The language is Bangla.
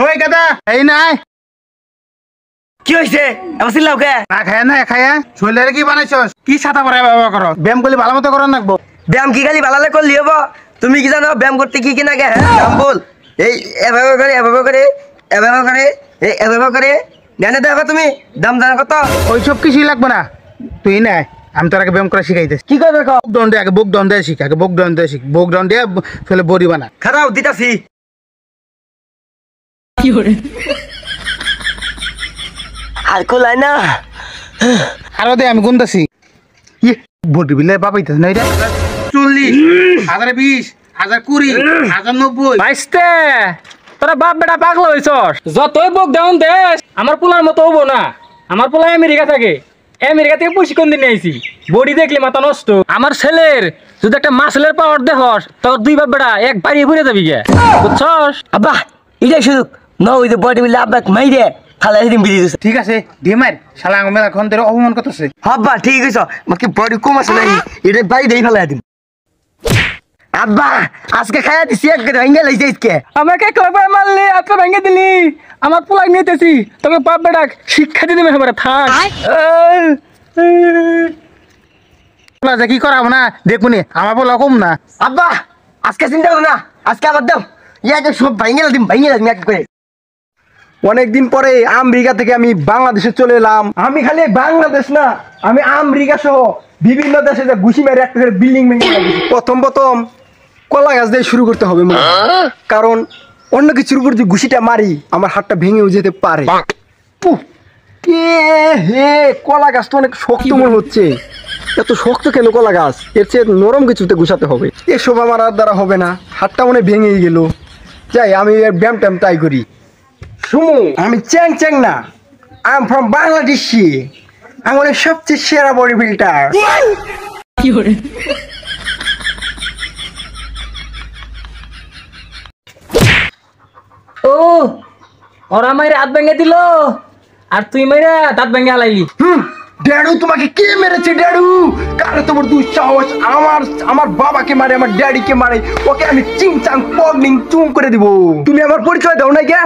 ওই গাদা এই নাই কি হইছে এবার চিল্লাও কে? না খায় না খায়া শরীরে কি বানাইছস কি ছাতা পরে ব্যবহার করো ব্যায়াম করলে ভালো মতো করার লাগবো ব্যায়াম কি খালি বালালে করলি হবো? তুমি কি জানো ব্যায়াম করতে কি কি লাগে? হ্যাঁ নাম বল। এই এভাবে করে এভাবে করে এভাবে করে এই এভাবে করে জানে দেখো তুমি দাম জানো কত? ওইসব কিছুই লাগবে না তুই নাই আমি তোর আগে ব্যায়াম করা শিখাইতেছি কি করবে কও? বুক ডাউন দে আগে বুক ডাউন দে শিখ আগে বুক ডাউন দে শিখ বুক ডাউন দিয়ে ফেলে বডি বানা খারাপ দিতাছি। আর কোলাই না আরো দে আমি গুনতাছি ইয়ে বডি বিলে বাবাইতেছ না এটা 40 1020 1020 1090 বাইশতে তোরা বাপ বেটা পাগল হইছস যতই বুক ডাউন দেশ আমার পোলার মতো হবো না। আমার পোলা আমেরিকা থাকে, আমেরিকা থেকে প্রশিক্ষণ দিনে আইছি। বডি দেখলে মাথা নষ্ট। আমার ছেলের যদি একটা মাসেলের পাওয়ার দেখস তোর দুই বাপ বেটা এক বাড়ি ঘুরে যাবি গে, বুঝছস? আব্বা এটাই সুযোগ ন ওই যে বডি বিলে আব্বা মাইরে ফালাই দিন বিলি দিছে। ঠিক আছে ডিমার শালা মেলা কোন ধরে অপমান করতেছে আব্বা ঠিক হইছ আমাকে বডি কম আছে নাই এটা বাড়ি দেই ফালাই দিন। আব্বা আজকে খাইয়া দিছি এক ভেঙে লাইছে আজকে। আমাকে কয়বার মারলি আপনি ভেঙে দিলি। আমার পোলা নিতেছি তোকে বাপ বেটা শিক্ষা দিতে হবে থাক। যে কি করাবো না দেখুনি আমার বলা কম না আব্বা আজকে চিন্তা করো না আজকে আবার দাও ইয়াকে সব ভেঙে দিম এক করে। অনেকদিন পরে আমেরিকা থেকে আমি বাংলাদেশে চলে এলাম। আমি খালি বাংলাদেশ না আমি আমেরিকা সহ বিভিন্ন দেশে যে ঘুষি মেরে একটা বিল্ডিং ভেঙে প্রথম কলা গাছ দিয়ে শুরু করতে হবে মনে হয়। কারণ অন্য কিছুর উপর যে ঘুষিটা মারি আমার হাতটা ভেঙেও যেতে পারে। উফ, হে কলা গাছ তো অনেক শক্ত মনে হচ্ছে। এত শক্ত কেন কলা গাছ? এর চেয়ে নরম কিছুতে ঘুষাতে হবে। এসব আমার আর দ্বারা হবে না, হাতটা মনে ভেঙেই গেল। যাই আমি এর ব্যায়াম ট্যাম তাই করি। শুমু আমি চ্যাং চ্যাং না, আই এম ফ্রম বাংলাদেশি। আমার সবচেয়ে সেরা বডি বিল্ডার। ও ওরা মাইরে হাত ভেঙে দিল আর তুই মাইরে দাঁত ভেঙে হালাইলি। ড্যাডু তোমাকে কে মেরেছে? ড্যাডু কারে তোমার দুঃসাহস? আমার বাবাকে মারে, আমার ড্যাডিকে মারে, ওকে আমি চিং চাং পগলিং চুম করে দিব। তুমি আমার পরিচয় দাও না কে?